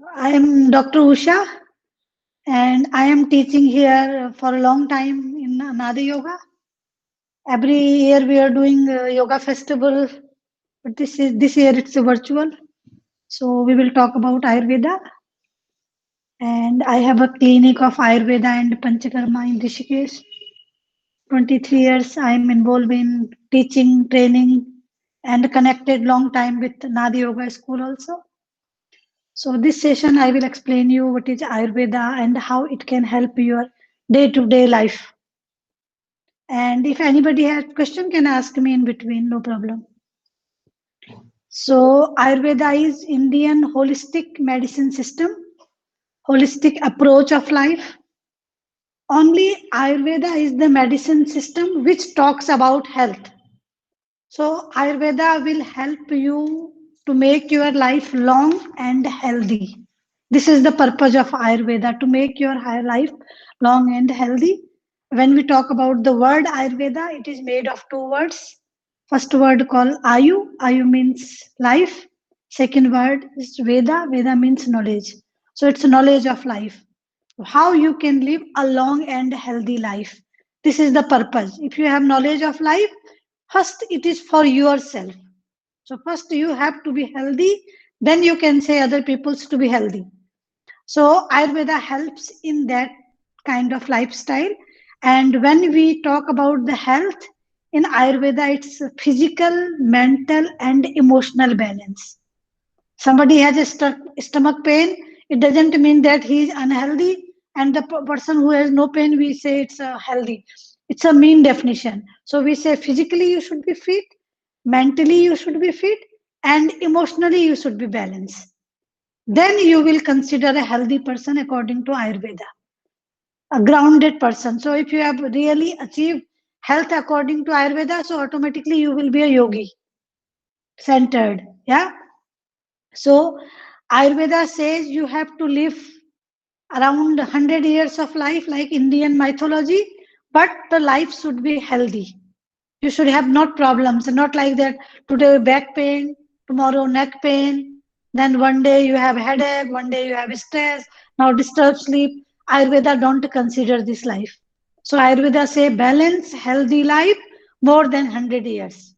I am Dr. Usha, and I am teaching here for a long time in Nadi Yoga. Every year we are doing a yoga festival, but this year it's a virtual. So we will talk about Ayurveda, and I have a clinic of Ayurveda and Panchakarma in Rishikesh. 23 years I am involved in teaching, training, and connected long time with Nadi Yoga School also. So this session I will explain you what is Ayurveda and how it can help your day-to-day life. And if anybody has question, can ask me in between, no problem. So Ayurveda is Indian holistic medicine system, holistic approach of life. Only Ayurveda is the medicine system which talks about health. So Ayurveda will help you to make your life long and healthy. This is the purpose of Ayurveda, to make your life long and healthy. When we talk about the word Ayurveda, it is made of two words. First word called Ayu. Ayu means life. Second word is Veda. Veda means knowledge. So it's knowledge of life. How you can live a long and healthy life. This is the purpose. If you have knowledge of life, first it is for yourself. So first you have to be healthy, then you can say other people's to be healthy. So Ayurveda helps in that kind of lifestyle. And when we talk about the health in Ayurveda, it's physical, mental, and emotional balance. Somebody has a stomach pain, it doesn't mean that he is unhealthy, and the person who has no pain, we say it's healthy. It's a mean definition. So we say physically you should be fit, mentally you should be fit, and emotionally you should be balanced. Then you will consider a healthy person according to Ayurveda, a grounded person. So if you have really achieved health according to Ayurveda, so automatically you will be a yogi, centered. Yeah. So Ayurveda says you have to live around 100 years of life like Indian mythology, but the life should be healthy. You should have not problems, not like that today back pain, tomorrow neck pain, then one day you have headache, one day you have stress, now disturbed sleep. Ayurveda don't consider this life. So Ayurveda say balance healthy life more than 100 years.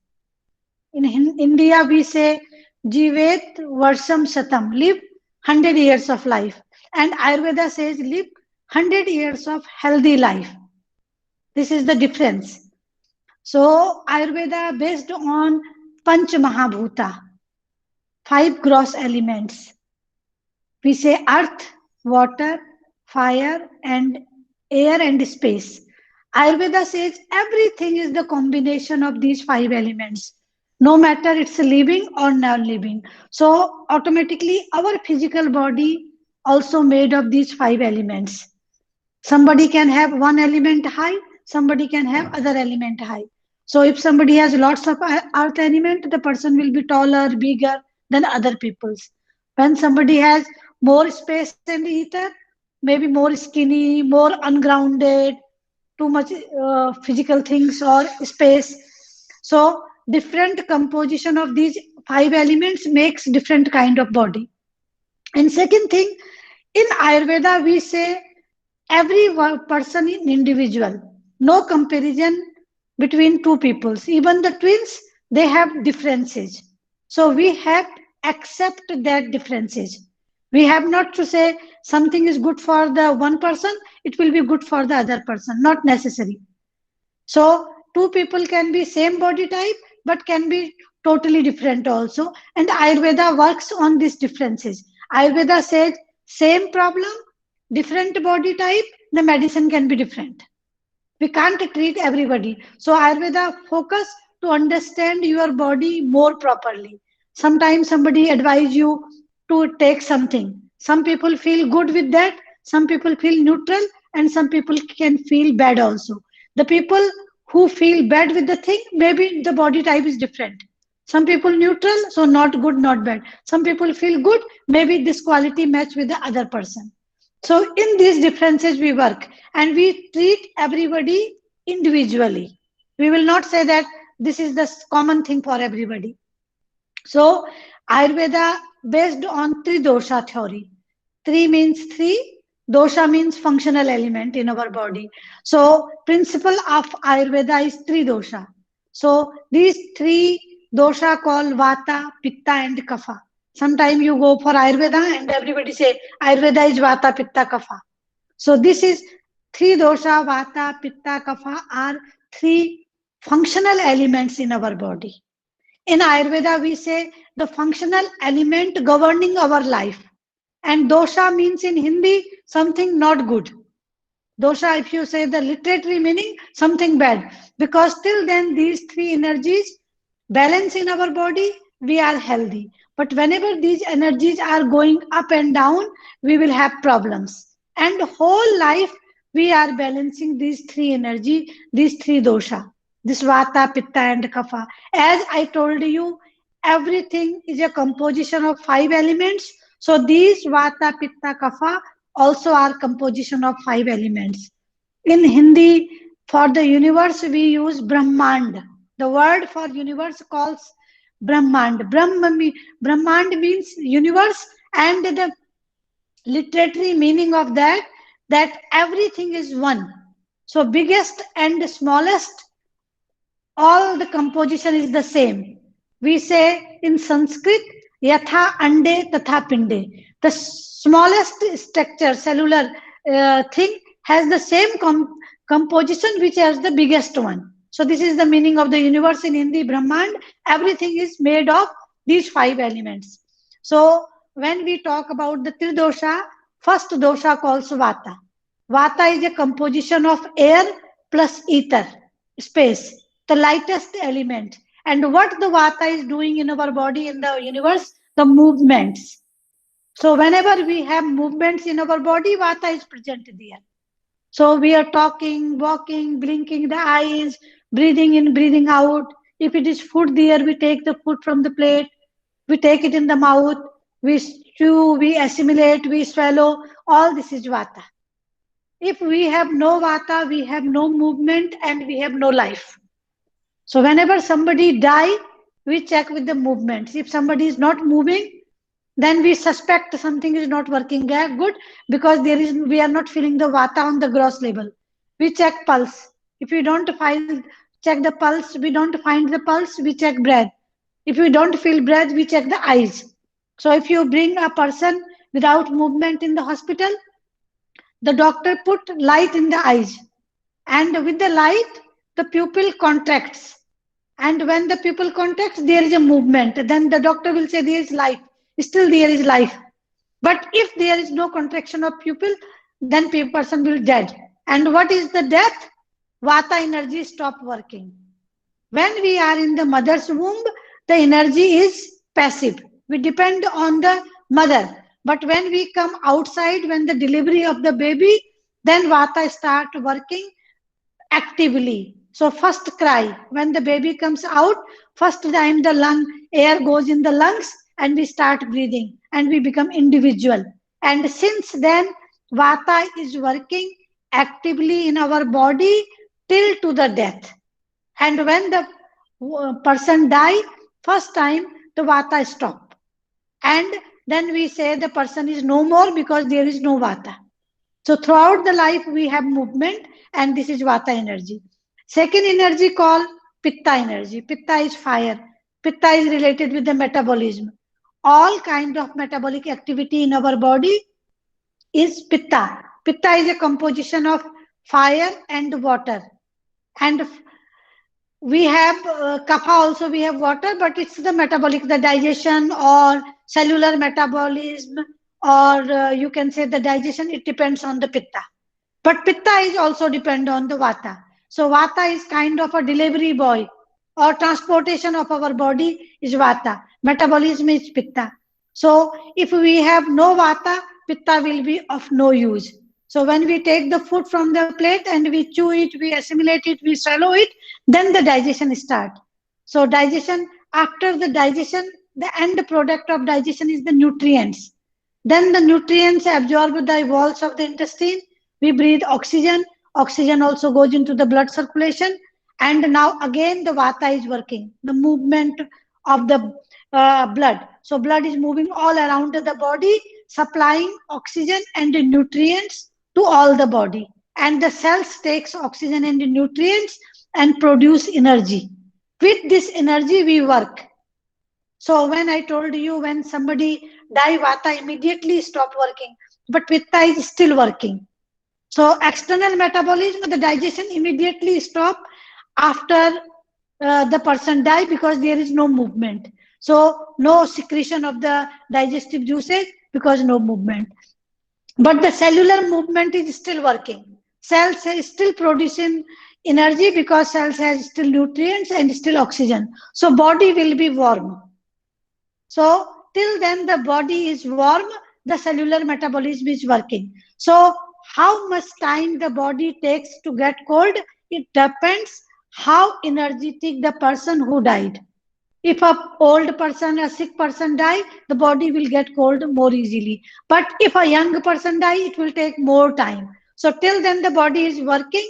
In India, we say Jivet Varsam Satam, live 100 years of life. And Ayurveda says live 100 years of healthy life. This is the difference. So Ayurveda based on Panch Mahabhuta, five gross elements. We say earth, water, fire, and air and space. Ayurveda says everything is the combination of these five elements, no matter it's living or non-living. So automatically our physical body also made of these five elements. Somebody can have one element high, somebody can have other element high. So if somebody has lots of earth element, the person will be taller, bigger than other people's. When somebody has more space and ether, maybe more skinny, more ungrounded, too much physical things or space. So different composition of these five elements makes different kind of body. And second thing, in Ayurveda we say every person is individual, no comparison between two peoples. Even the twins, they have differences. So we have to accept that differences. We have not to say something is good for the one person, it will be good for the other person, not necessary. So two people can be same body type but can be totally different also. And Ayurveda works on these differences. Ayurveda says same problem, different body type, the medicine can be different. We can't treat everybody. So Ayurveda focus to understand your body more properly. Sometimes somebody advise you to take something. Some people feel good with that, some people feel neutral, and some people can feel bad also. The people who feel bad with the thing, maybe the body type is different. Some people neutral, so not good, not bad. Some people feel good, maybe this quality match with the other person. So in these differences we work and we treat everybody individually. We will not say that this is the common thing for everybody. So Ayurveda based on Tridosha theory. 3 means 3. Dosha means functional element in our body. So principle of Ayurveda is 3 dosha. So these 3 dosha called Vata, Pitta and Kapha. Sometimes you go for Ayurveda and everybody say Ayurveda is Vata, Pitta, Kapha. So this is 3 dosha, Vata, Pitta, Kapha are 3 functional elements in our body. In Ayurveda, we say the functional element governing our life. And dosha means in Hindi something not good. Dosha, if you say the literary meaning, something bad. Because till then, these 3 energies balance in our body, we are healthy. But whenever these energies are going up and down, we will have problems. And whole life, we are balancing these 3 energy, these 3 dosha, this vata, pitta, and kapha. As I told you, everything is a composition of 5 elements. So these vata, pitta, kapha also are composition of 5 elements. In Hindi, for the universe, we use Brahmand. The word for universe calls Brahmand. Brahmand means universe, and the literary meaning of that everything is one. So biggest and smallest, all the composition is the same. We say in Sanskrit, yatha ande tatha pinde. The smallest structure, cellular thing has the same composition which has the biggest one. So this is the meaning of the universe in Hindi, Brahmand. Everything is made of these 5 elements. So when we talk about the Tridosha, first dosha calls Vata. Vata is a composition of air plus ether, space, the lightest element. And what the Vata is doing in our body, in the universe, the movements. So whenever we have movements in our body, Vata is present there. So we are talking, walking, blinking the eyes, breathing in, breathing out. If it is food there, we take the food from the plate, we take it in the mouth, we chew, we assimilate, we swallow. All this is Vata. If we have no Vata, we have no movement and we have no life. So whenever somebody die, we check with the movements. If somebody is not moving, then we suspect something is not working good, because we are not feeling the vata on the gross level. We check pulse. If we don't check the pulse, we don't find the pulse, we check breath. If we don't feel breath, we check the eyes. So if you bring a person without movement in the hospital, the doctor put light in the eyes, and with the light the pupil contracts, and when the pupil contracts there is a movement, then the doctor will say there is life, still there is life. But if there is no contraction of pupil, then person will dead. And what is the death? Vata energy stop working. When we are in the mother's womb, the energy is passive, we depend on the mother. But when we come outside, when the delivery of the baby, then vata start working actively. So first cry, when the baby comes out, first time the air goes in the lungs and we start breathing and we become individual. And since then, Vata is working actively in our body till to the death. And when the person die, first time the Vata stop. And then we say the person is no more because there is no Vata. So throughout the life, we have movement, and this is Vata energy. Second energy called Pitta energy. Pitta is fire. Pitta is related with the metabolism. All kind of metabolic activity in our body is Pitta. Pitta is a composition of fire and water. And we have kapha also, we have water, but it's the metabolic, the digestion or cellular metabolism, or you can say the digestion, it depends on the pitta. But pitta is also depend on the vata. So vata is kind of a delivery boy, or transportation of our body is vata. Metabolism is pitta. So if we have no vata, pitta will be of no use. So when we take the food from the plate and we chew it, we assimilate it, we swallow it, then the digestion starts. So digestion, after the digestion, the end product of digestion is the nutrients. Then the nutrients absorb the walls of the intestine. We breathe oxygen. Oxygen also goes into the blood circulation. And now again the vata is working, the movement of the blood. So blood is moving all around the body. supplying oxygen and nutrients to all the body, and the cells takes oxygen and nutrients and produce energy. With this energy we work. So when I told you, when somebody die, vata immediately stop working, but pitta is still working. So external metabolism, the digestion immediately stop after the person die, because there is no movement. So no secretion of the digestive juices, because no movement. But the cellular movement is still working. Cells are still producing energy, because cells has still nutrients and still oxygen. So body will be warm. So till then the body is warm, the cellular metabolism is working. So how much time the body takes to get cold? It depends how energetic the person who died. If a old person, a sick person die, the body will get cold more easily. But if a young person die, it will take more time. So till then the body is working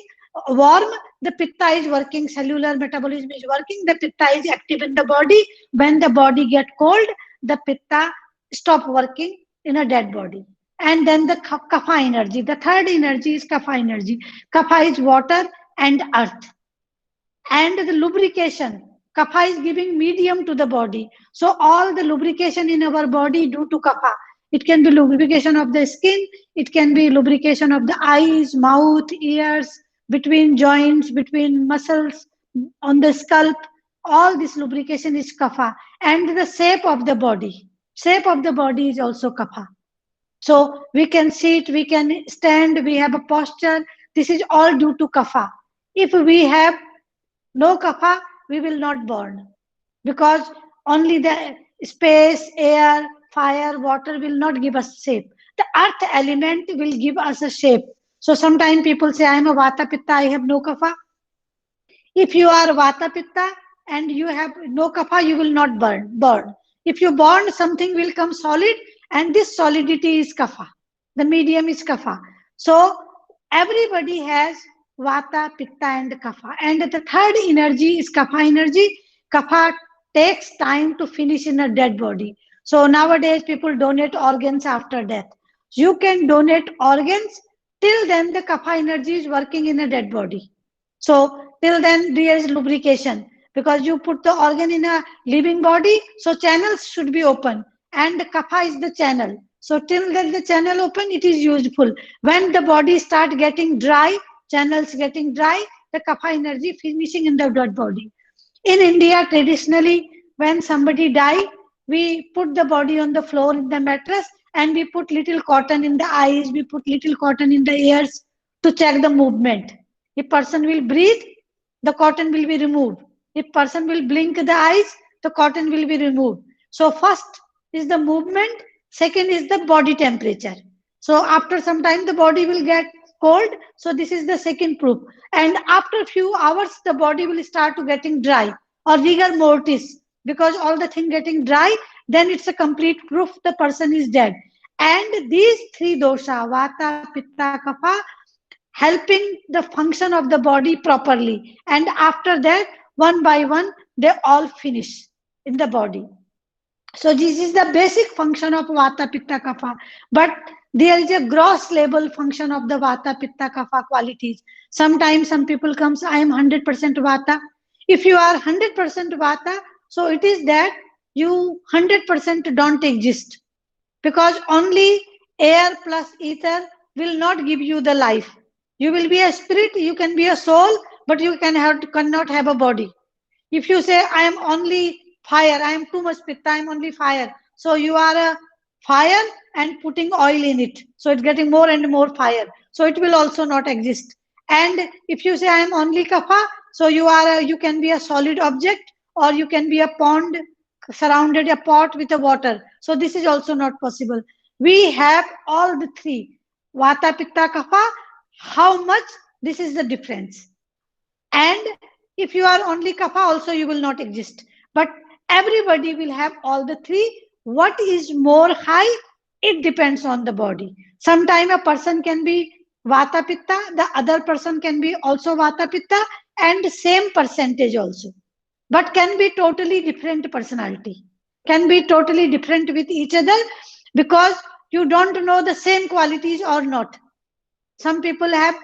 warm, the pitta is working, cellular metabolism is working, the pitta is active in the body. When the body get cold, the pitta stop working in a dead body. And then the kapha energy, the third energy is kapha energy. Kapha is water and earth. And the lubrication, kapha is giving medium to the body. So all the lubrication in our body due to kapha. It can be lubrication of the skin, it can be lubrication of the eyes, mouth, ears, between joints, between muscles, on the scalp. All this lubrication is kapha. And the shape of the body is also kapha. So we can sit, we can stand, we have a posture. This is all due to kapha. If we have no kapha, we will not burn, because only the space, air, fire, water will not give us shape. The earth element will give us a shape. So sometimes people say, I am a vata pitta, I have no kapha. If you are vata pitta and you have no kapha, you will not burn. If you burn, something will come solid, and this solidity is kapha. The medium is kapha. So everybody has vata, pitta, and kapha. And the third energy is kapha energy. Kapha takes time to finish in a dead body. So nowadays people donate organs after death. You can donate organs, till then the kapha energy is working in a dead body. So till then there is lubrication, because you put the organ in a living body, so channels should be open, and the kapha is the channel. So till then the channel open, it is useful. When the body start getting dry, channels getting dry, the kapha energy finishing in the dead body. In India, traditionally, when somebody die, we put the body on the floor in the mattress, and we put little cotton in the eyes, we put little cotton in the ears to check the movement. If person will breathe, the cotton will be removed. If person will blink the eyes, the cotton will be removed. So first is the movement, second is the body temperature. So after some time the body will get cold. So this is the second proof. And after a few hours the body will start to getting dry, or rigor mortis, because all the thing getting dry, then it's a complete proof the person is dead. And these three dosha, vata, pitta, kapha, helping the function of the body properly. And after that, one by one, they all finish in the body. So this is the basic function of vata, pitta, kapha. But there is a gross level function of the vata, pitta, kapha qualities. Sometimes some people comes, I am 100% vata. If you are 100% vata, so it is that you 100% don't exist, because only air plus ether will not give you the life. You will be a spirit, you can be a soul, but you cannot have a body. If you say, I am only fire, I am too much pitta, I am only fire. So you are a fire and putting oil in it. So it's getting more and more fire. So it will also not exist. And if you say, I am only kapha, so you can be a solid object, or you can be a pond surrounded a pot with a water. So this is also not possible. We have all the three. Vata, pitta, kapha. How much? This is the difference. And if you are only kapha, also you will not exist. But everybody will have all the three. What is more high? It depends on the body. Sometime a person can be vata pitta, the other person can be also vata pitta, and same percentage also, but can be totally different personality, can be totally different with each other, because you don't know the same qualities or not. Some people have,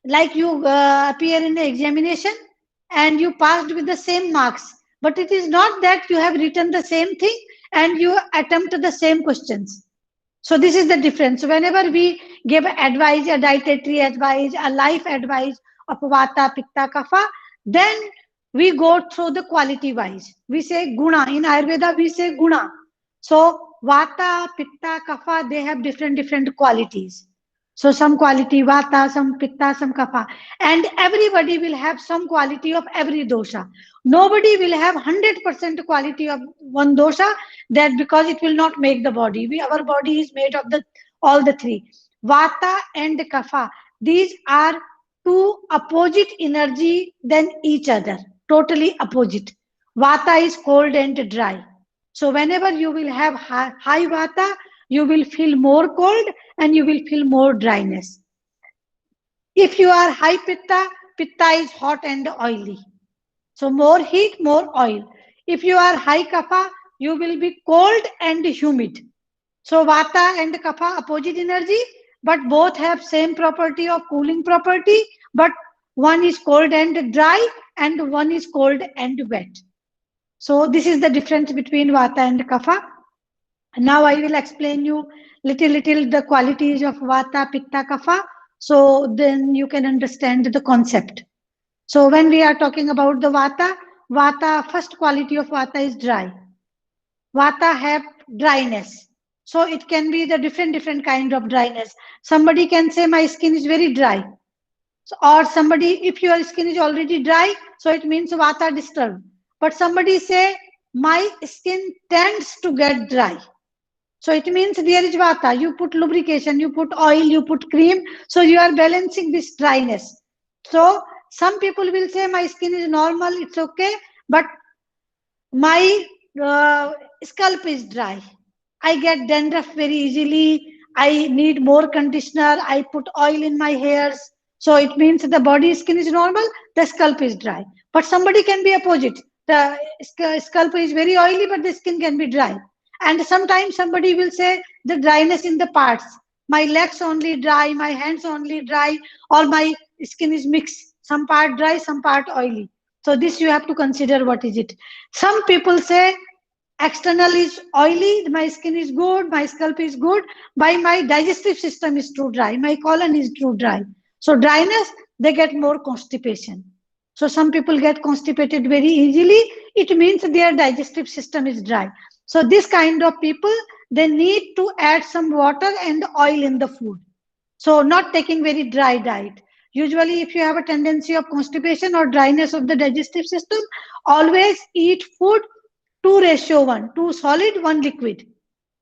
like you appear in the examination and you passed with the same marks, but it is not that you have written the same thing and you attempt the same questions. So this is the difference. Whenever we give advice, a dietary advice, a life advice of Vata, Pitta, Kapha, then we go through the quality wise. We say Guna. In Ayurveda, we say Guna. So Vata, Pitta, Kapha, they have different qualities. So some quality Vata, some Pitta, some Kapha. And everybody will have some quality of every dosha. Nobody will have 100% quality of one dosha, that because it will not make the body. Our body is made of the all the three. Vata and Kapha. These are two opposite energy than each other. Totally opposite. Vata is cold and dry. So whenever you will have high Vata, you will feel more cold and you will feel more dryness. If you are high Pitta, Pitta is hot and oily. So more heat, more oil. If you are high Kapha, you will be cold and humid. So Vata and Kapha opposite energy, but both have same property of cooling property, but one is cold and dry and one is cold and wet. So this is the difference between Vata and Kapha. Now I will explain you little the qualities of Vata, Pitta, Kapha. So then you can understand the concept. So when we are talking about the Vata, first quality of Vata is dry. Vata have dryness. So it can be the different kind of dryness. Somebody can say my skin is very dry. So, or somebody, if your skin is already dry, so it means Vata disturbed. But somebody say my skin tends to get dry. So it means there is Vata. You put lubrication, you put oil, you put cream. So you are balancing this dryness. So some people will say my skin is normal, it's okay, but my scalp is dry. I get dandruff very easily. I need more conditioner. I put oil in my hairs. So it means the body skin is normal, the scalp is dry. But somebody can be opposite. The scalp is very oily, but the skin can be dry. And sometimes somebody will say the dryness in the parts. My legs only dry, my hands only dry, or my skin is mixed. Some part dry, some part oily. So this you have to consider what is it. Some people say external is oily, my skin is good, my scalp is good, by my digestive system is too dry, my colon is too dry. So dryness, they get more constipation. So some people get constipated very easily. It means their digestive system is dry. So this kind of people, they need to add some water and oil in the food. So not taking very dry diet. Usually if you have a tendency of constipation or dryness of the digestive system, always eat food 2:1, 2 solid, 1 liquid.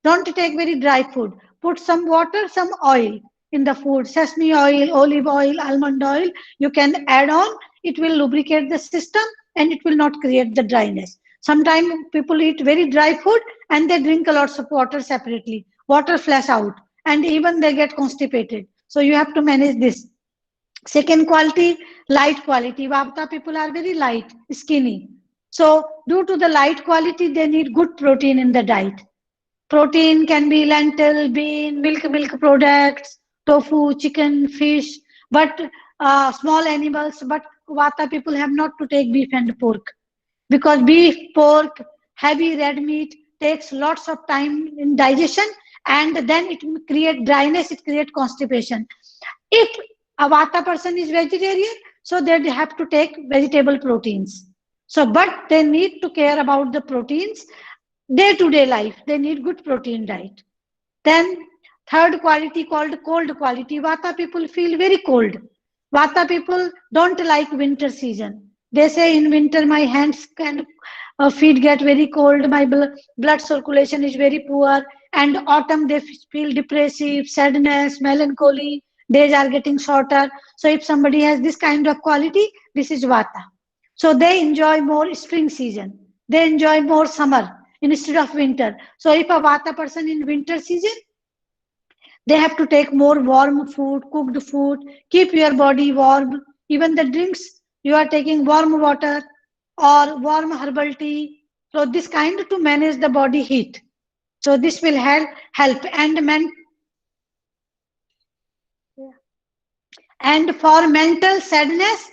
Don't take very dry food. Put some water, some oil in the food. Sesame oil, olive oil, almond oil. You can add on. It will lubricate the system and it will not create the dryness. Sometimes people eat very dry food and they drink a lot of water separately. Water flash out and even they get constipated. So you have to manage this. Second quality, light quality. Vata people are very light, skinny. So due to the light quality, they need good protein in the diet. Protein can be lentil, bean, milk products, tofu, chicken, fish, but small animals. But Vata people have not to take beef and pork because beef, pork, heavy red meat takes lots of time in digestion and then it create dryness, it create constipation. If a Vata person is vegetarian, so they have to take vegetable proteins. So, but they need to care about the proteins day-to-day life. They need good protein diet. Then third quality called cold quality. Vata people feel very cold. Vata people don't like winter season. They say in winter my hands and feet get very cold. My blood circulation is very poor. And autumn they feel depressive, sadness, melancholy. Days are getting shorter. So if somebody has this kind of quality, this is Vata. So they enjoy more spring season. They enjoy more summer instead of winter. So if a Vata person in winter season, they have to take more warm food, cooked food, keep your body warm. Even the drinks, you are taking warm water or warm herbal tea. So this kind to manage the body heat. So this will help. And for mental sadness,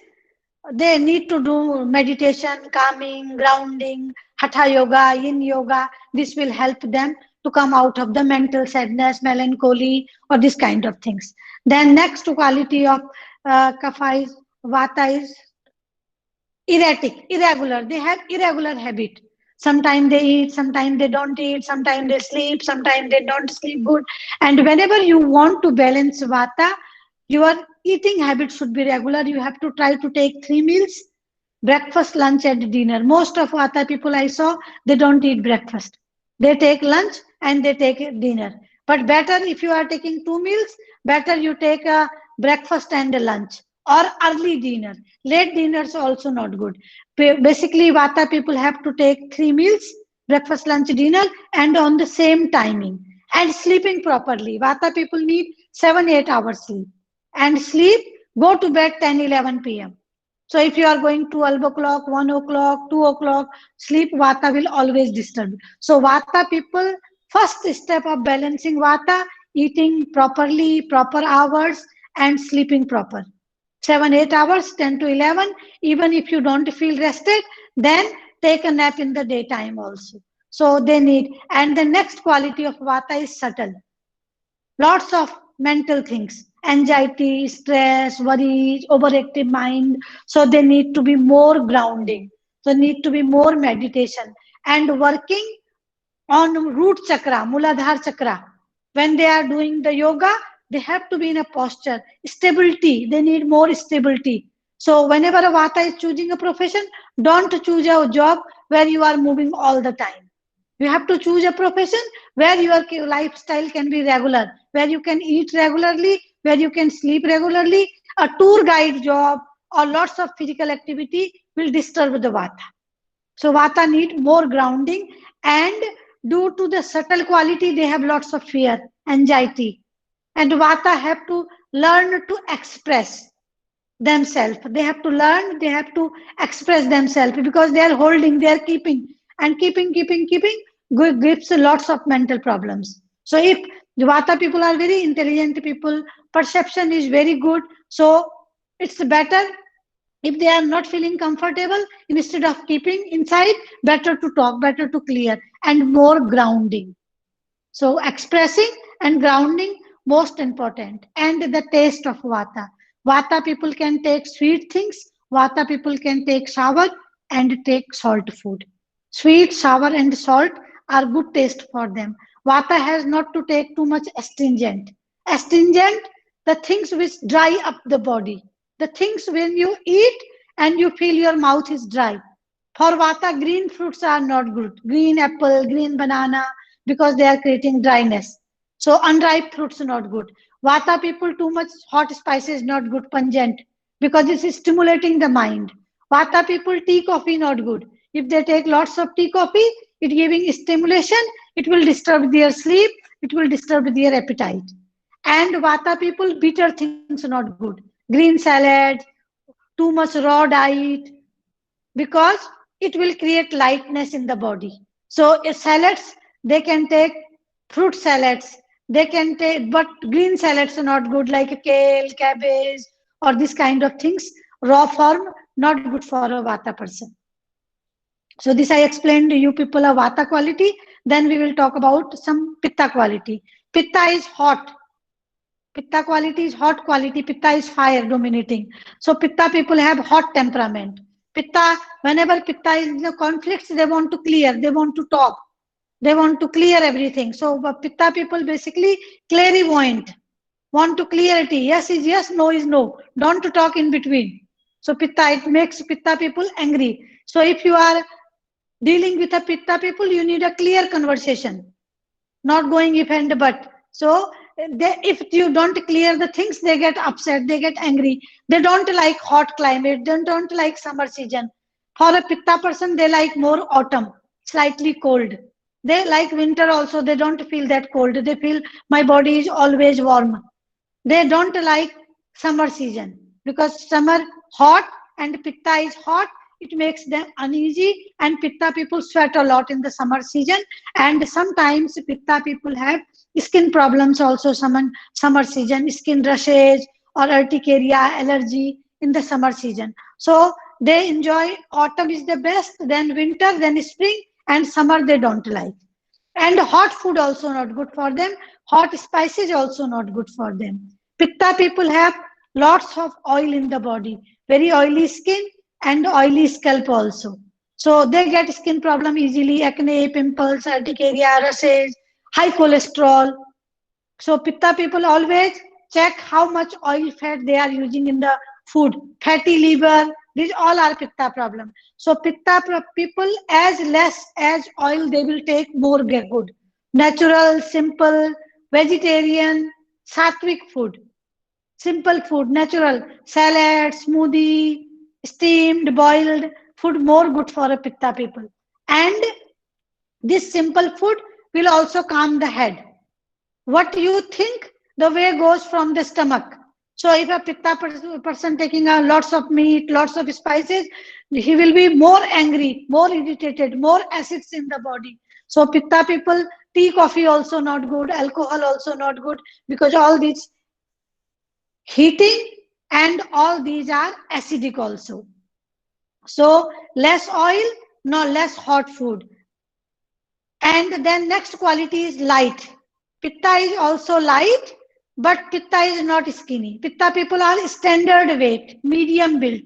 they need to do meditation, calming, grounding, hatha yoga, yin yoga. This will help them to come out of the mental sadness, melancholy, or this kind of things. Then next quality of kapha is vata is erratic, irregular. They have irregular habit. Sometimes they eat, sometimes they don't eat, sometimes they sleep, sometimes they don't sleep good. And whenever you want to balance vata, your eating habit should be regular. You have to try to take 3 meals: breakfast, lunch, and dinner. Most of vata people I saw, they don't eat breakfast. They take lunch and they take dinner. But better, if you are taking 2 meals, better you take a breakfast and a lunch, or early dinner. Late dinners also not good. Basically, vata people have to take 3 meals: breakfast, lunch, dinner, and on the same timing, and sleeping properly. Vata people need 7-8 hours sleep, and sleep, go to bed 10-11 p.m. So if you are going 12 o'clock, 1 o'clock, 2 o'clock, sleep, vata will always disturb. So vata people, first step of balancing vata, eating properly, proper hours, and sleeping proper. 7-8 hours, 10 to 11. Even if you don't feel rested, then take a nap in the daytime also. So they need. And the next quality of vata is subtle. Lots of mental things: anxiety, stress, worries, overactive mind. So they need to be more grounding, so need to be more meditation, and working on root chakra, muladhar chakra. When they are doing the yoga, they have to be in a posture, stability. They need more stability. So whenever a vata is choosing a profession, don't choose a job where you are moving all the time. You have to choose a profession where your lifestyle can be regular, where you can eat regularly, where you can sleep regularly. A tour guide job or lots of physical activity will disturb the vata. So vata need more grounding, and due to the subtle quality, they have lots of fear, anxiety, and vata have to learn to express themselves. They have to learn, they have to express themselves, because they are holding, they are keeping, and keeping gives lots of mental problems. So if the vata people are very intelligent people, perception is very good. So it's better, if they are not feeling comfortable, instead of keeping inside, better to talk, better to clear, and more grounding. So expressing and grounding, most important. And the taste of vata. Vata people can take sweet things. Vata people can take sour and take salt food. Sweet, sour, and salt are good taste for them. Vata has not to take too much astringent. Astringent, the things which dry up the body. The things when you eat and you feel your mouth is dry. For vata, green fruits are not good. Green apple, green banana, because they are creating dryness. So unripe fruits are not good. Vata people, too much hot spices not good, pungent, because this is stimulating the mind. Vata people, tea, coffee not good. If they take lots of tea, coffee, it giving stimulation, it will disturb their sleep, it will disturb their appetite. And vata people, bitter things not good. Green salad, too much raw diet, because it will create lightness in the body. So salads, they can take fruit salads, they can take, but green salads are not good, like kale, cabbage, or this kind of things. Raw form, not good for a vata person. So this I explained to you people of vata quality. Then we will talk about some pitta quality. Pitta is hot. Pitta quality is hot quality. Pitta is fire dominating. So Pitta people have hot temperament. Pitta, whenever Pitta is in the conflicts, they want to clear, they want to talk, they want to clear everything. So Pitta people basically clairvoyant, want to clarity. Yes is yes, no is no. Don't talk in between. So Pitta, it makes Pitta people angry. So if you are dealing with a Pitta people, you need a clear conversation, not going if and but. So if you don't clear the things, they get upset, they get angry. They don't like hot climate, they don't like summer season. For a pitta person, they like more autumn, slightly cold. They like winter also, they don't feel that cold, they feel my body is always warm. They don't like summer season, because summer hot and pitta is hot, it makes them uneasy, and pitta people sweat a lot in the summer season, and sometimes pitta people have skin problems also. Summer season, skin rashes or urticaria, allergy in the summer season. So they enjoy autumn is the best, then winter, then spring, and summer they don't like. And hot food also not good for them. Hot spices also not good for them. Pitta people have lots of oil in the body, very oily skin and oily scalp also. So they get skin problem easily, acne, pimples, urticaria, rashes, high cholesterol. So pitta people always check how much oil fat they are using in the food. Fatty liver, these all are pitta problem. So people, as less as oil they will take, more get good. Natural, simple, vegetarian, sattvic food. Simple food, natural, salad, smoothie, steamed, boiled food, more good for a pitta people. And this simple food will also calm the head. What you think, the way goes from the stomach. So if a pitta person taking lots of meat, lots of spices, he will be more angry, more irritated, more acids in the body. So pitta people, tea, coffee also not good, alcohol also not good, because all these heating and all these are acidic also. So less oil, no less hot food. And then next quality is light. Pitta is also light, but Pitta is not skinny. Pitta people are standard weight, medium built.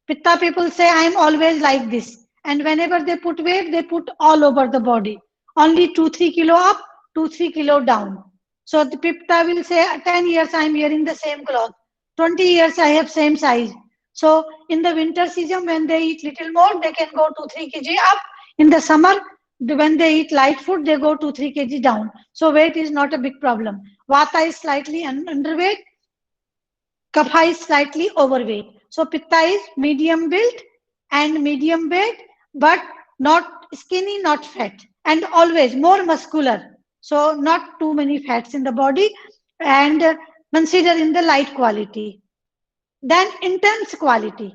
Pitta people say, I am always like this. And whenever they put weight, they put all over the body. Only 2-3 kilo up, 2-3 kilo down. So the Pitta will say, 10 years I am wearing the same cloth. 20 years I have same size. So in the winter season, when they eat little more, they can go 2-3 kg up. In the summer, when they eat light food, they go 2-3 kg down. So weight is not a big problem. Vata is slightly underweight. Kapha is slightly overweight. So Pitta is medium built and medium weight, but not skinny, not fat, and always more muscular. So not too many fats in the body, and consider in the light quality. Then intense quality.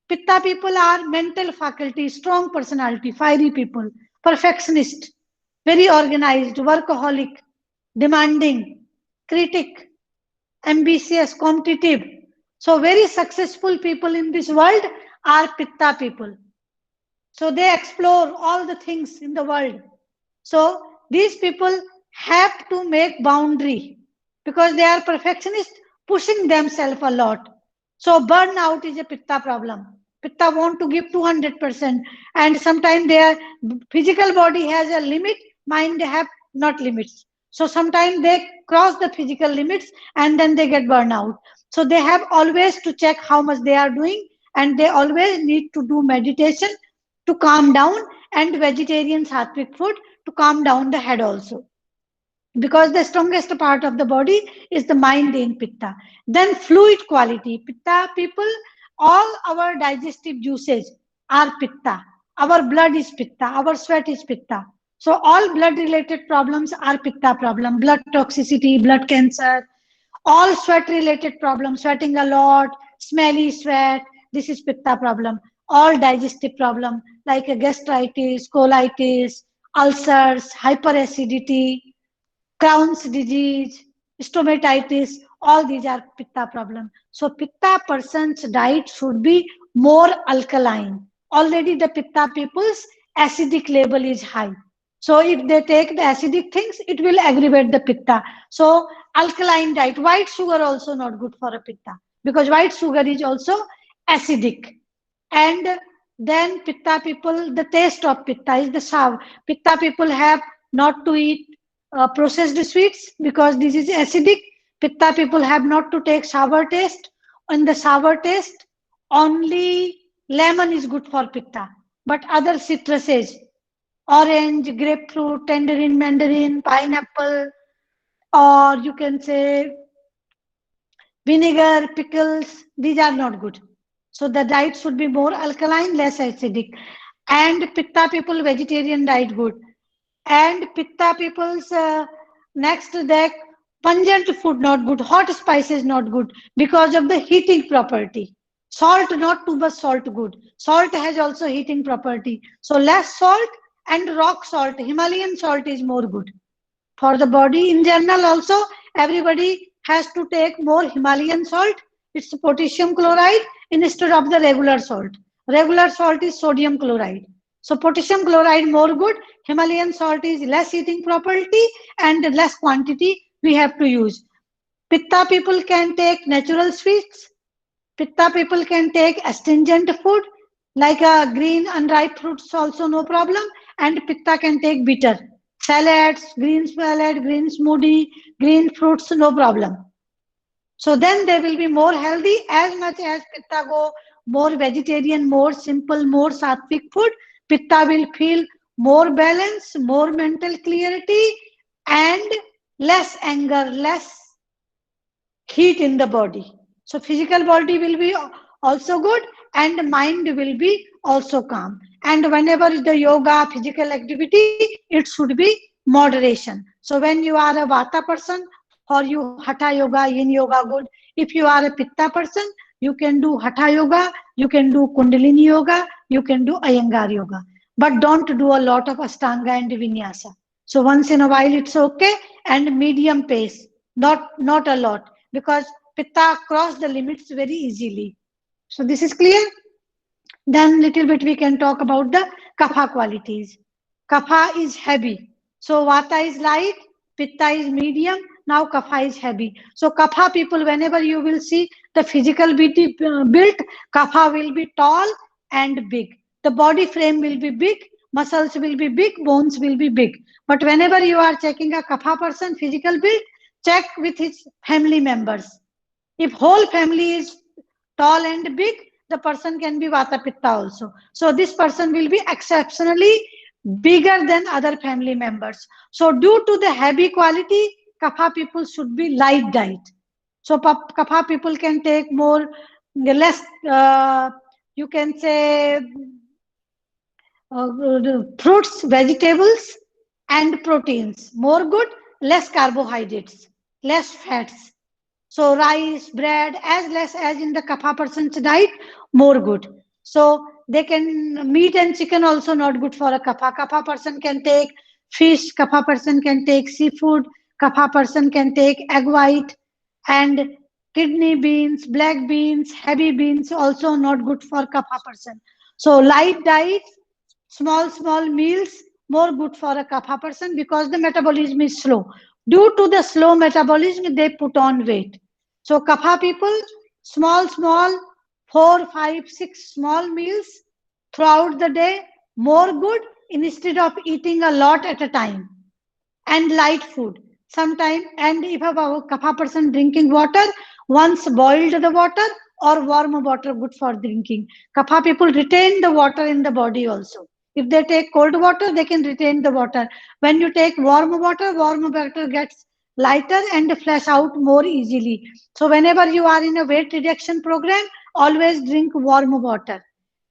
Pitta people are mental faculty, strong personality, fiery people, perfectionist, very organized, workaholic, demanding, critic, ambitious, competitive. So very successful people in this world are Pitta people. So they explore all the things in the world. So these people have to make boundary because they are perfectionists, pushing themselves a lot. So burnout is a Pitta problem. Pitta want to give 200%, and sometimes their physical body has a limit, mind have not limits. So sometimes they cross the physical limits and then they get burnout. So they have always to check how much they are doing, and they always need to do meditation to calm down, and vegetarian sattvic food to calm down the head also, because the strongest part of the body is the mind in pitta. Then fluid quality. Pitta people, all our digestive juices are pitta. Our blood is pitta, our sweat is pitta. So all blood related problems are pitta problem. Blood toxicity, blood cancer, all sweat related problems, sweating a lot, smelly sweat, this is pitta problem. All digestive problem like gastritis, colitis, ulcers, hyperacidity, Crohn's disease, stomatitis, all these are pitta problem. So pitta person's diet should be more alkaline. Already the pitta people's acidic level is high. So if they take the acidic things, it will aggravate the pitta. So alkaline diet, white sugar also not good for a pitta, because white sugar is also acidic. And then pitta people, the taste of pitta is the sour. Pitta people have not to eat processed sweets because this is acidic. Pitta people have not to take sour taste. In the sour taste, only lemon is good for pitta, but other citruses, orange, grapefruit, tangerine, mandarin, pineapple, or you can say vinegar, pickles, these are not good. So the diet should be more alkaline, less acidic. And pitta people, vegetarian diet good. And pitta people's next that pungent food not good, hot spices not good because of the heating property. Salt, not too much salt, good. Salt has also heating property. So less salt and rock salt, Himalayan salt is more good. For the body in general also, everybody has to take more Himalayan salt. It's potassium chloride instead of the regular salt. Regular salt is sodium chloride. So potassium chloride more good. Himalayan salt is less heating property and less quantity we have to use. Pitta people can take natural sweets. Pitta people can take astringent food like green unripe fruits also no problem, and Pitta can take bitter salads, green salad, green smoothie, green fruits no problem. So then they will be more healthy as much as Pitta go more vegetarian, more simple, more sattvic food. Pitta will feel more balance, more mental clarity, and less anger, less heat in the body. So physical body will be also good and mind will be also calm. And whenever the yoga, physical activity, it should be moderation. So when you are a Vata person, for you Hatha yoga, Yin yoga good. If you are a Pitta person, you can do Hatha yoga, you can do Kundalini yoga, you can do Iyengar yoga. But don't do a lot of Ashtanga and Vinyasa. So once in a while it's okay, and medium pace, not a lot, because Pitta cross the limits very easily. So this is clear. Then little bit we can talk about the Kapha qualities. Kapha is heavy. So Vata is light, Pitta is medium, now Kapha is heavy. So Kapha people, whenever you will see the physical beauty built, Kapha will be tall and big. The body frame will be big, muscles will be big, bones will be big. But whenever you are checking a Kapha person physical build, check with his family members. If whole family is tall and big, the person can be Vata Pitta also. So this person will be exceptionally bigger than other family members. So due to the heavy quality, Kapha people should be light diet. So Kapha people can take more, less, you can say fruits, vegetables, and proteins. More good, less carbohydrates, less fats. So rice, bread, as less as in the kapha person's diet, more good. So they can, meat and chicken also not good for a kapha. Kapha person can take fish, kapha person can take seafood, kapha person can take egg white, and kidney beans, black beans, heavy beans also not good for kapha person. So light diet, small meals, more good for a kapha person, because the metabolism is slow. Due to the slow metabolism, they put on weight. So kapha people, small 4 5 6 small meals throughout the day, more good, instead of eating a lot at a time. And light food sometime. And if a kapha person drinking water, once boiled the water or warm water good for drinking. Kapha people retain the water in the body also. If they take cold water, they can retain the water. When you take warm water gets lighter and flush out more easily. So whenever you are in a weight reduction program, always drink warm water.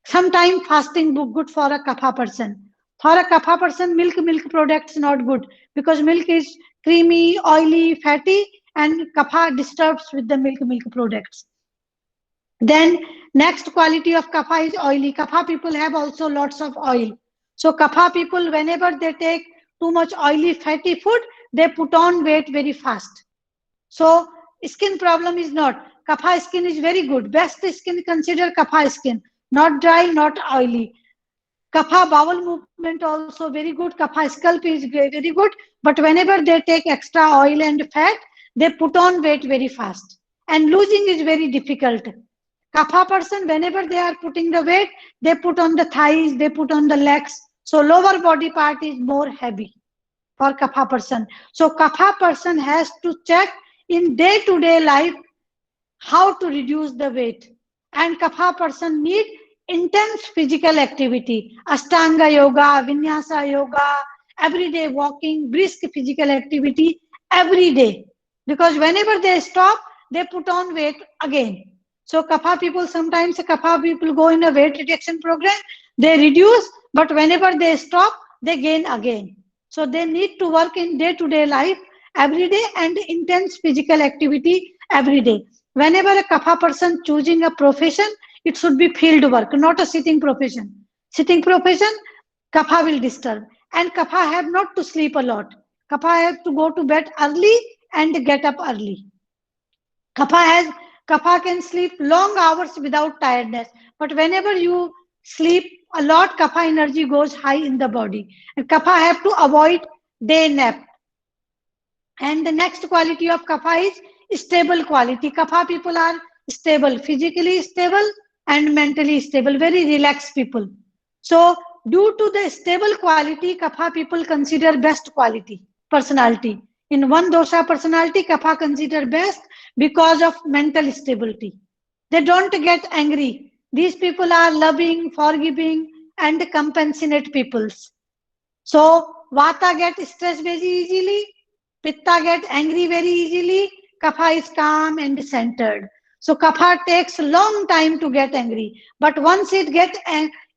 Sometime fasting good for a kapha person. For a kapha person, milk products not good, because milk is creamy, oily, fatty, and kapha disturbs with the milk products. Then next quality of kapha is oily. Kapha people have also lots of oil. So kapha people, whenever they take too much oily, fatty food, they put on weight very fast. So skin problem is not. Kapha skin is very good. Best skin consider kapha skin. Not dry, not oily. Kapha bowel movement also very good. Kapha scalp is very good. But whenever they take extra oil and fat, they put on weight very fast. And losing is very difficult. Kapha person, whenever they are putting the weight, they put on the thighs, they put on the legs. So lower body part is more heavy for kapha person. So kapha person has to check in day-to-day life how to reduce the weight. And kapha person need intense physical activity, ashtanga yoga, vinyasa yoga, everyday walking, brisk physical activity every day. Because whenever they stop, they put on weight again. So kapha people, sometimes kapha people go in a weight reduction program, they reduce, but whenever they stop, they gain again. So they need to work in day-to-day life every day and intense physical activity every day. Whenever a kapha person choosing a profession, It should be field work, not a sitting profession. Sitting profession, kapha will disturb. And kapha have not to sleep a lot. Kapha have to go to bed early and get up early. Kapha has Kapha can sleep long hours without tiredness. But whenever you sleep a lot, kapha energy goes high in the body. And kapha have to avoid day nap. And the next quality of kapha is stable quality. Kapha people are stable, physically stable and mentally stable, very relaxed people. So due to the stable quality, kapha people consider best quality, personality. In one dosha personality, kapha consider best because of mental stability. They don't get angry. These people are loving, forgiving, and compassionate peoples. So Vata get stressed very easily, Pitta get angry very easily, Kapha is calm and centered. So Kapha takes long time to get angry, but once it get,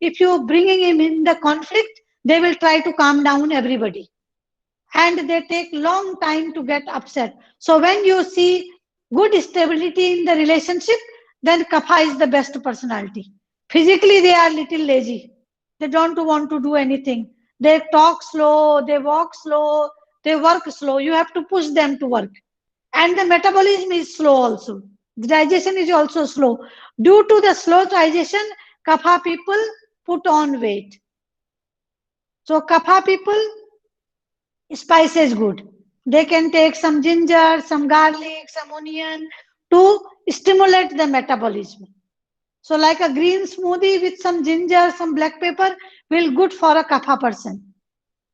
if you bringing him in the conflict, they will try to calm down everybody, and they take long time to get upset. So when you see good stability in the relationship, then Kapha is the best personality. Physically, they are little lazy. They don't want to do anything. They talk slow, they walk slow, they work slow. You have to push them to work. And the metabolism is slow also. The digestion is also slow. Due to the slow digestion, Kapha people put on weight. So Kapha people, spice is good. They can take some ginger, some garlic, some onion to stimulate the metabolism. So like a green smoothie with some ginger, some black pepper will good for a kapha person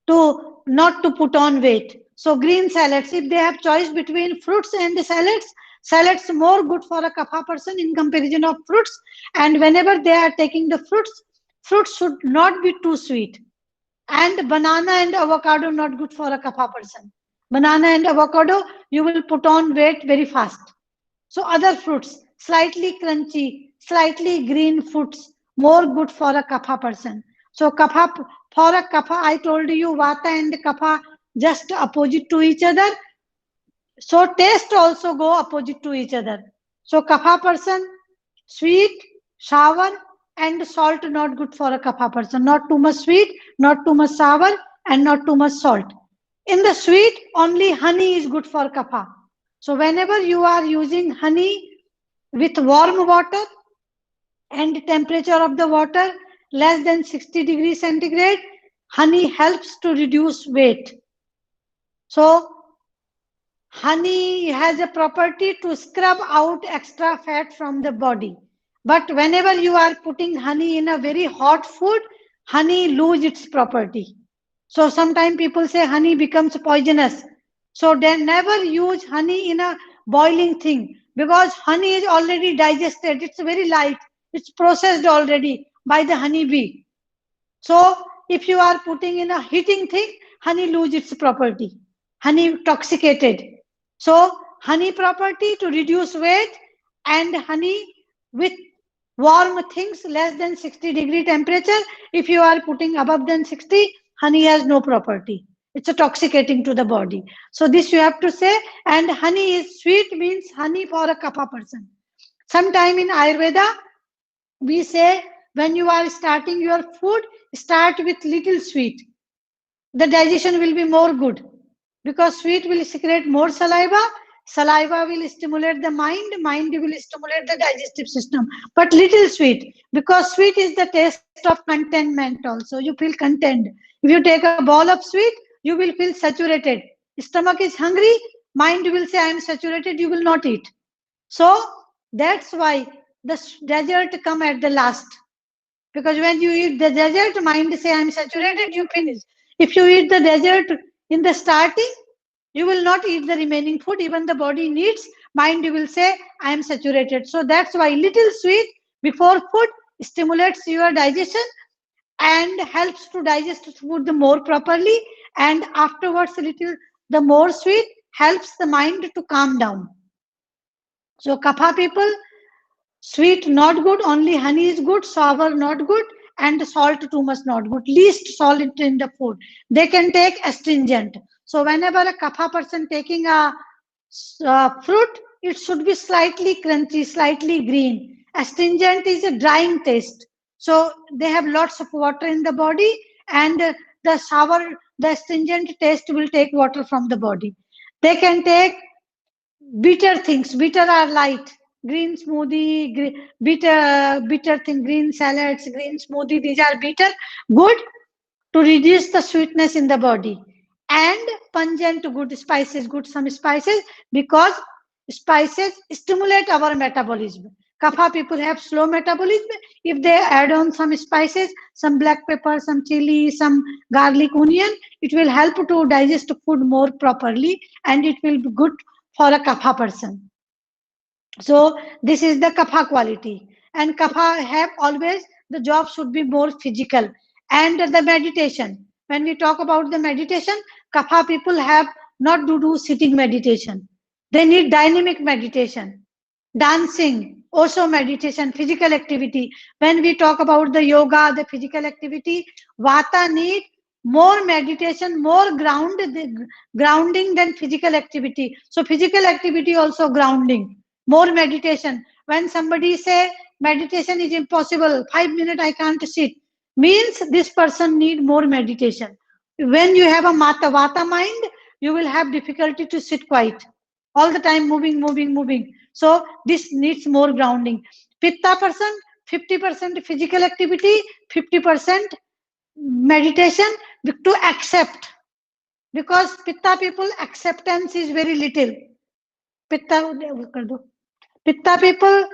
to not to put on weight. So green salads, if they have choice between fruits and salads, salads more good for a kapha person in comparison of fruits. And whenever they are taking the fruits, fruits should not be too sweet. And banana and avocado not good for a kapha person. Banana and avocado, you will put on weight very fast. So other fruits, slightly crunchy, slightly green fruits, more good for a kapha person. So kapha, for a kapha, I told you vata and kapha just opposite to each other. So taste also go opposite to each other. So kapha person, sweet, sour, and salt not good for a kapha person. Not too much sweet, not too much sour, and not too much salt. In the sweet, only honey is good for kapha. So whenever you are using honey with warm water and temperature of the water less than 60 degrees centigrade, honey helps to reduce weight. So honey has a property to scrub out extra fat from the body. But whenever you are putting honey in a very hot food, honey lose its property. So sometimes people say honey becomes poisonous. So they never use honey in a boiling thing because honey is already digested. It's very light. It's processed already by the honey bee. So if you are putting in a heating thing, honey lose its property. Honey intoxicated. So honey property to reduce weight, and honey with warm things less than 60-degree temperature. If you are putting above than 60, honey has no property. It's intoxicating to the body. So this you have to say. And honey is sweet means honey for a kapha person. Sometime in Ayurveda, we say when you are starting your food, start with little sweet. The digestion will be more good because sweet will secrete more saliva. Saliva will stimulate the mind, mind will stimulate the digestive system. But little sweet, because sweet is the taste of contentment also. You feel content. If you take a ball of sweet, you will feel saturated. Stomach is hungry, mind will say, I am saturated, you will not eat. So that's why the dessert come at the last. Because when you eat the dessert, mind say, I'm saturated, you finish. If you eat the dessert in the starting, you will not eat the remaining food. Even the body needs, mind will say, I am saturated. So that's why little sweet before food stimulates your digestion and helps to digest food the more properly. And afterwards, little the more sweet helps the mind to calm down. So kapha people, sweet not good, only honey is good, sour not good, and salt too much not good. Least salt in the food. They can take astringent. So whenever a kapha person taking a fruit, it should be slightly crunchy, slightly green. Astringent is a drying taste. So they have lots of water in the body, and the astringent taste will take water from the body. They can take bitter things. Bitter are light. Green smoothie, bitter thing, green salads, green smoothie. These are bitter, good to reduce the sweetness in the body. And pungent, good spices, good some spices, because spices stimulate our metabolism. Kapha people have slow metabolism. If they add on some spices, some black pepper, some chili, some garlic, onion, it will help to digest food more properly, and it will be good for a kapha person. So this is the kapha quality. And kapha have always, the job should be more physical. And the meditation, when we talk about the meditation, kapha people have not to do sitting meditation. They need dynamic meditation, dancing, also meditation, physical activity. When we talk about the yoga, the physical activity, vata need more meditation, more grounding than physical activity. So physical activity also grounding, more meditation. When somebody say meditation is impossible, 5 minutes I can't sit, means this person need more meditation. When you have a vata mind, you will have difficulty to sit quiet, all the time moving. So this needs more grounding. Pitta person, 50% physical activity, 50% meditation to accept, because pitta people acceptance is very little. Pitta kar do. Pitta people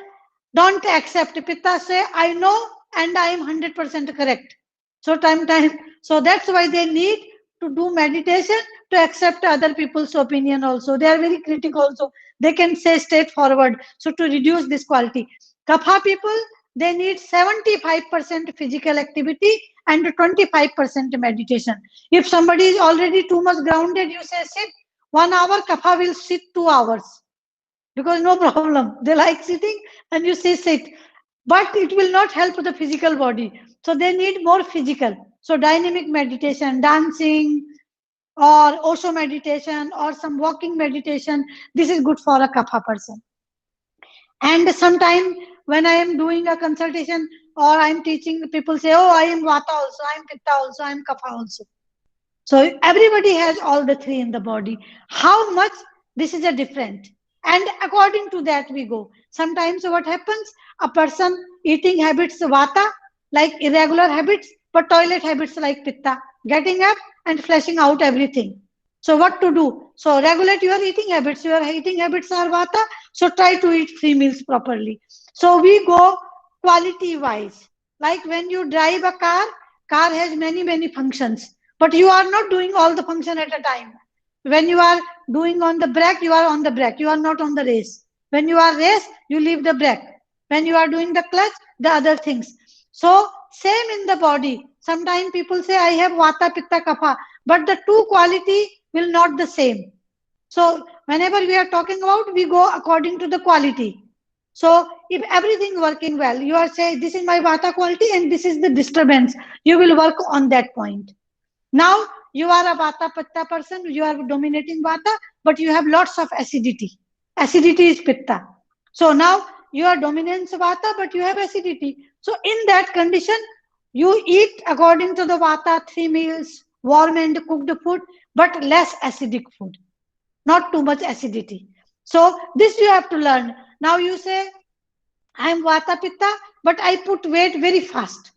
don't accept. Pitta say I know and I am 100% correct. So so that's why they need to do meditation to accept other people's opinion also. They are very critical also. They can say straightforward. So to reduce this quality. Kapha people, they need 75% physical activity and 25% meditation. If somebody is already too much grounded, you say sit 1 hour, Kapha will sit 2 hours, because no problem. They like sitting, and you say sit, but it will not help the physical body. So they need more physical. So dynamic meditation, dancing, or also meditation, or some walking meditation. This is good for a kapha person. And sometimes when I am doing a consultation or I am teaching, people say, oh, I am vata also, I am pitta also, I am kapha also. So everybody has all the three in the body. How much, this is a different. And according to that we go. Sometimes what happens, a person eating habits vata, like irregular habits, but toilet habits like pitta, getting up and flushing out everything. So what to do? So regulate your eating habits. Your eating habits are vata, so try to eat 3 meals properly. So we go quality wise. Like when you drive a car has many functions, but you are not doing all the function at a time. When you are doing on the brake, you are on the brake, you are not on the race. When you are race, you leave the brake. When you are doing the clutch, the other things. So same in the body. Sometimes people say I have vata, pitta, kapha, but the two quality will not the same. So whenever we are talking about, we go according to the quality. So if everything working well, you are saying this is my vata quality and this is the disturbance, you will work on that point. Now you are a vata pitta person, you are dominating vata, but you have lots of acidity. Acidity is pitta. So now you are dominance vata, but you have acidity. So in that condition, you eat according to the vata 3 meals, warm and cooked food, but less acidic food, not too much acidity. So this you have to learn. Now you say, I am vata pitta, but I put weight very fast.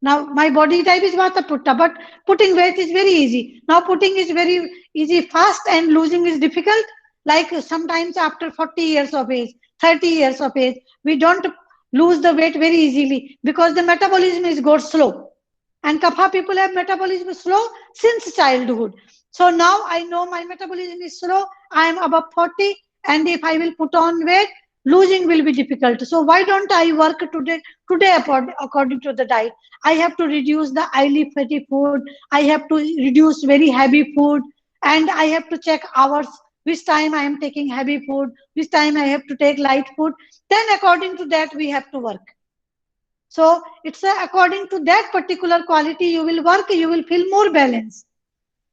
Now my body type is vata pitta, but putting weight is very easy. Now putting is very easy fast and losing is difficult. Like sometimes after 40 years of age, 30 years of age, we don't lose the weight very easily because the metabolism is goes slow. And kapha people have metabolism slow since childhood. So now I know my metabolism is slow. I am above 40, and if I will put on weight, losing will be difficult. So why don't I work today according to the diet? I have to reduce the oily fatty food. I have to reduce very heavy food, and I have to check hours, which time I am taking heavy food, which time I have to take light food. Then according to that we have to work. So it's according to that particular quality you will work, you will feel more balance.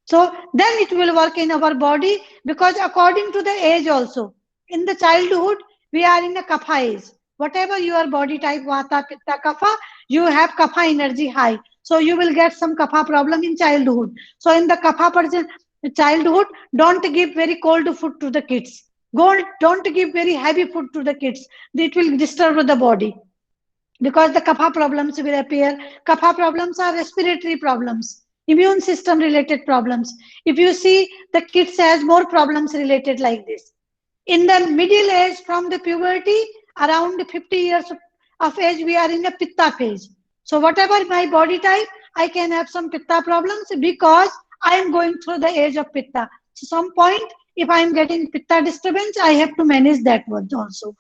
So then it will work in our body, because according to the age also. In the childhood, we are in a kapha age. whatever your body type, vata, pitta, kapha, you have kapha energy high. So you will get some kapha problem in childhood. So in the kapha person, childhood, don't give very cold food to the kids. Don't give very heavy food to the kids. It will disturb the body because the kapha problems will appear. Kapha problems are respiratory problems, immune system related problems. If you see, the kids has more problems related like this. In the middle age, from the puberty, around 50 years of age, we are in a pitta phase. So whatever my body type, I can have some pitta problems because I am going through the age of pitta. So some point, if I am getting pitta disturbance, I have to manage that one also.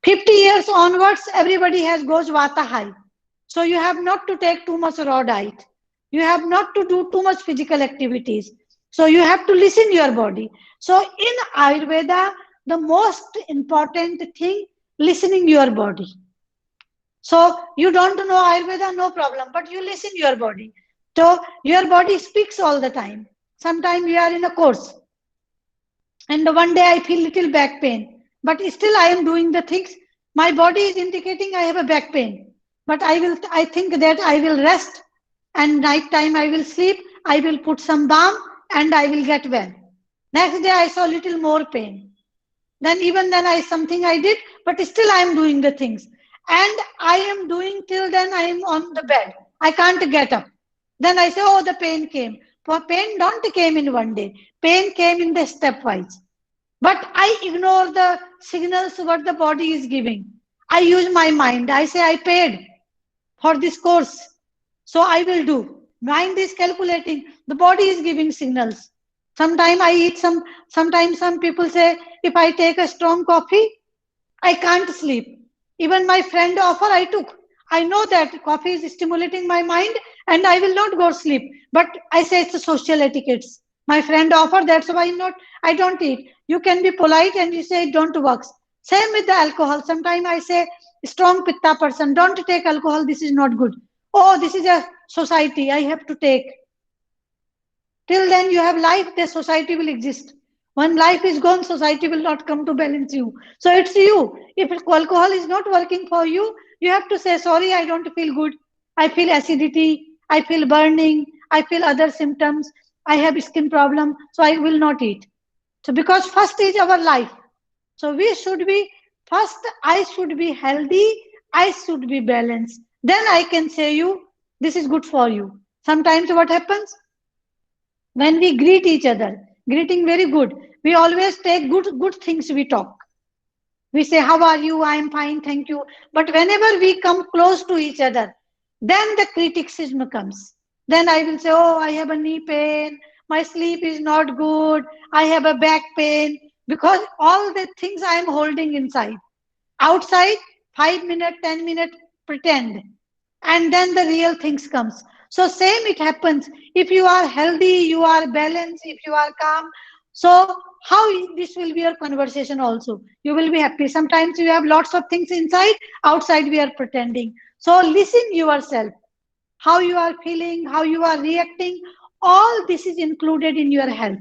50 years onwards, everybody has goes vata high. So you have not to take too much raw diet. You have not to do too much physical activities. So you have to listen your body. So in Ayurveda, the most important thing, listening your body. So you don't know Ayurveda, no problem, but you listen your body. So your body speaks all the time. Sometimes we are in a course and one day I feel little back pain, but still I am doing the things. My body is indicating I have a back pain, but I think that I will rest, and night time I will sleep. I will put some balm and I will get well. Next day I saw little more pain. Then even then I something I did, but still I am doing the things, and I am doing till then I am on the bed. I can't get up. Then I say, oh, the pain came. For pain don't came in one day. Pain came in the stepwise. But I ignore the signals what the body is giving. I use my mind. I say I paid for this course, so I will do. Mind is calculating. The body is giving signals. Sometimes I eat some. Sometimes some people say if I take a strong coffee, I can't sleep. Even my friend offer I took. I know that coffee is stimulating my mind and I will not go sleep. But I say it's a social etiquettes. My friend offer, that's why not I don't eat. You can be polite and you say it don't work. Same with the alcohol. Sometimes I say strong pitta person, don't take alcohol, this is not good. Oh, this is a society, I have to take. Till then you have life, the society will exist. When life is gone, society will not come to balance you. So it's you. If alcohol is not working for you, you have to say, sorry, I don't feel good. I feel acidity. I feel burning. I feel other symptoms. I have skin problem. So I will not eat. So because first is our life. So we should be, first I should be healthy. I should be balanced. Then I can say you, this is good for you. Sometimes what happens? When we greet each other, greeting very good, we always take good things. We talk, we say how are you, I am fine, thank you. But whenever we come close to each other, then the criticism comes. Then I will say, oh, I have a knee pain, my sleep is not good, I have a back pain, because all the things I am holding inside. Outside, 5 minutes, 10 minutes, pretend, and then the real things comes. So same it happens. If you are healthy, you are balanced, if you are calm, so how this will be your conversation also, you will be happy. Sometimes you have lots of things inside, outside we are pretending. So listen yourself, how you are feeling, how you are reacting, all this is included in your health.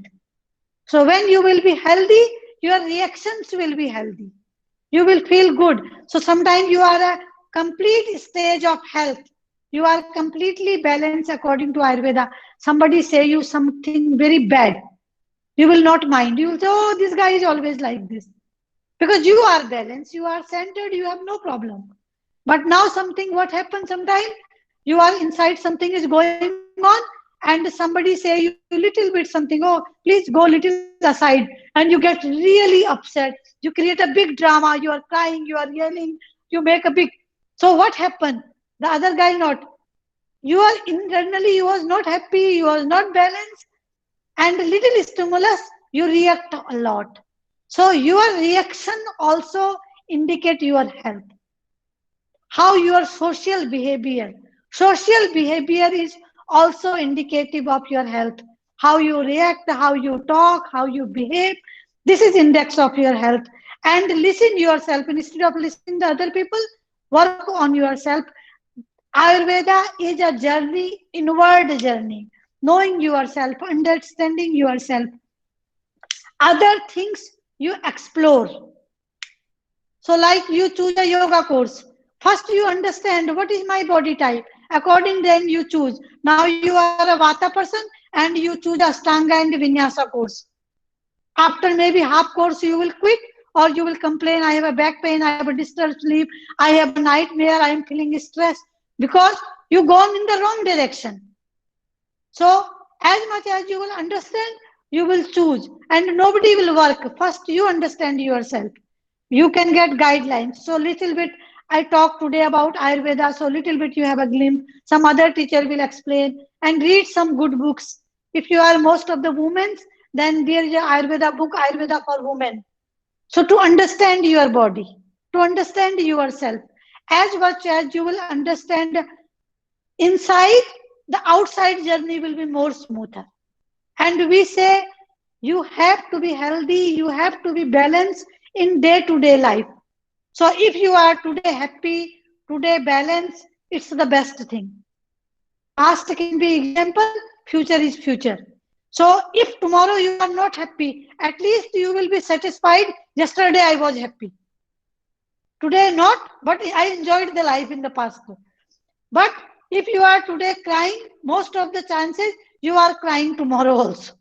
So when you will be healthy, your reactions will be healthy, you will feel good. So sometimes you are a complete stage of health. You are completely balanced according to Ayurveda. Somebody say you something very bad, you will not mind. You will say, oh, this guy is always like this. Because you are balanced, you are centered, you have no problem. But now something, what happens sometimes? You are inside, something is going on, and somebody say you little bit something, oh, please go little aside, and you get really upset. You create a big drama, you are crying, you are yelling, you make a big. So what happened? The other guy not. You are internally, you was not happy, you was not balanced, and little stimulus, you react a lot. So your reaction also indicate your health. How your social behavior is also indicative of your health. How you react, how you talk, how you behave, this is index of your health. And listen yourself, instead of listening to other people, work on yourself. Ayurveda is a journey, inward journey, knowing yourself, understanding yourself. Other things you explore. So like you choose a yoga course. First you understand what is my body type. According then you choose. Now you are a Vata person and you choose Ashtanga and Vinyasa course. After maybe half course you will quit, or you will complain, I have a back pain, I have a disturbed sleep, I have a nightmare, I am feeling stressed, because you gone in the wrong direction. So as much as you will understand, you will choose, and nobody will work. First you understand yourself. You can get guidelines. So little bit I talk today about Ayurveda, so little bit you have a glimpse. Some other teacher will explain, and read some good books. If you are most of the women, then there is a Ayurveda book, Ayurveda for women. So to understand your body, to understand yourself, as much as you will understand inside, the outside journey will be more smoother. And we say you have to be healthy, you have to be balanced in day-to-day life. So if you are today happy, today balanced, it's the best thing. Past can be example, future is future. So if tomorrow you are not happy, at least you will be satisfied. Yesterday I was happy. Today not, but I enjoyed the life in the past. But if you are today crying, most of the chances you are crying tomorrow also.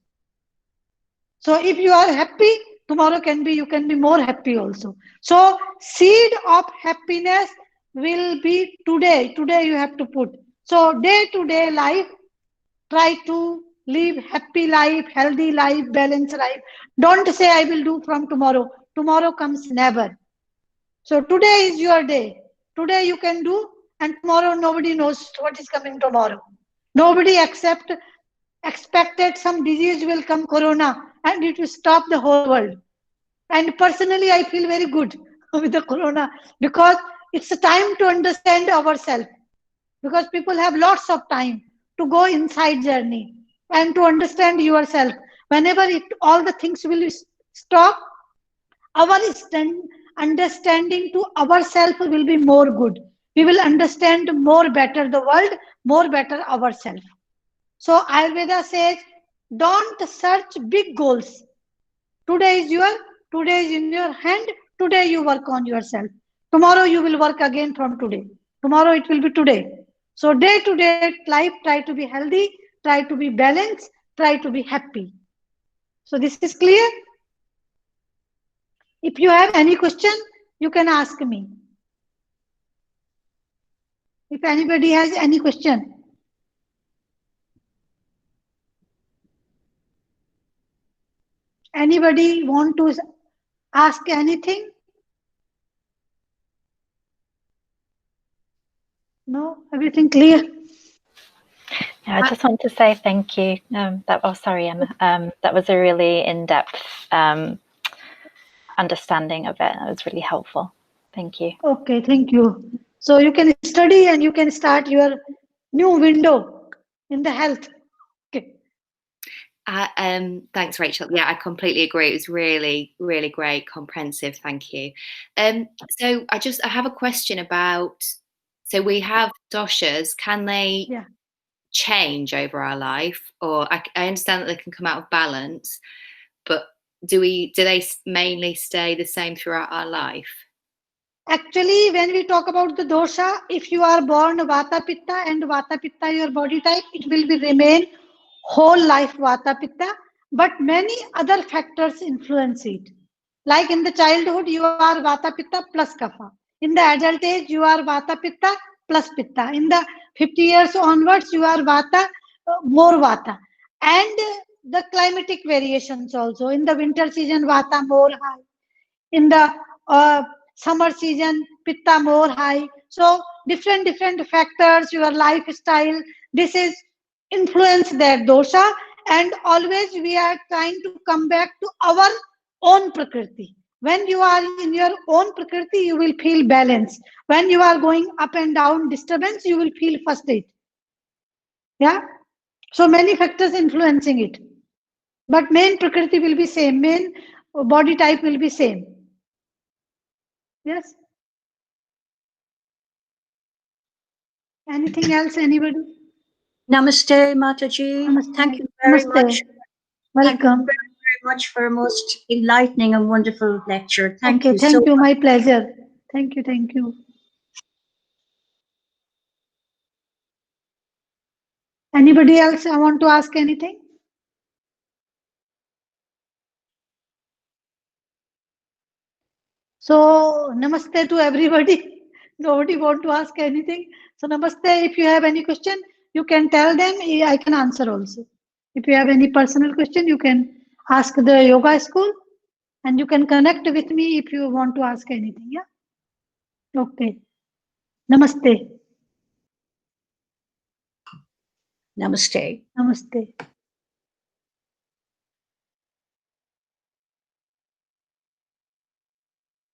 So if you are happy, tomorrow can be, you can be more happy also. So seed of happiness will be today. Today you have to put. So day to day life, try to live happy life, healthy life, balanced life. Don't say I will do from tomorrow. Tomorrow comes never. So today is your day. Today you can do, and tomorrow nobody knows what is coming tomorrow. Nobody expected some disease will come, corona, and it will stop the whole world. And personally, I feel very good with the corona, because it's a time to understand ourselves. Because people have lots of time to go inside journey and to understand yourself. Whenever all the things will stop, our understanding to ourselves will be more good. We will understand more better the world, more better ourselves. So Ayurveda says, don't search big goals. Today is today is in your hand. Today you work on yourself. Tomorrow you will work again from today. Tomorrow it will be today. So day to day life, try to be healthy, try to be balanced, try to be happy. So this is clear. If you have any question, you can ask me. If anybody has any question. Anybody want to ask anything? No? Everything clear? Yeah, I just want to say thank you. Sorry, Emma. That was a really in-depth understanding of it. That was really helpful. Thank you. Okay, thank you. So you can study and you can start your new window in the health. Okay. Thanks, Rachel. Yeah, I completely agree. It was really, really great, comprehensive. Thank you. So I have a question about. So we have doshas. Can they change over our life, or I understand that they can come out of balance, but do they mainly stay the same throughout our life? Actually, when we talk about the dosha, if you are born Vata Pitta and Vata Pitta your body type, it will be remain whole life Vata Pitta, but many other factors influence it. Like in the childhood, you are Vata Pitta plus Kapha. In the adult age, you are Vata Pitta plus Pitta. In the 50 years onwards, you are Vata, more Vata. And the climatic variations also. In the winter season, Vata more high. In the summer season, Pitta more high. So different factors, your lifestyle, this is influence their dosha. And always we are trying to come back to our own prakriti. When you are in your own prakriti, you will feel balance. When you are going up and down disturbance, you will feel frustrated. Yeah. So many factors influencing it. But main prakriti will be same. Main body type will be same. Yes. Anything else? Anybody? Namaste, Mataji. Namaste. Thank you very Namaste. much. Welcome. Thank you very very much for a most enlightening and wonderful lecture. Thank you. Thank you. Much. My pleasure. Thank you. Thank you. Anybody else want to ask anything? So, namaste to everybody. Nobody want to ask anything. So, namaste. If you have any question, you can tell them. I can answer also. If you have any personal question, you can ask the yoga school, and you can connect with me if you want to ask anything. Yeah. Okay. Namaste. Namaste. Namaste.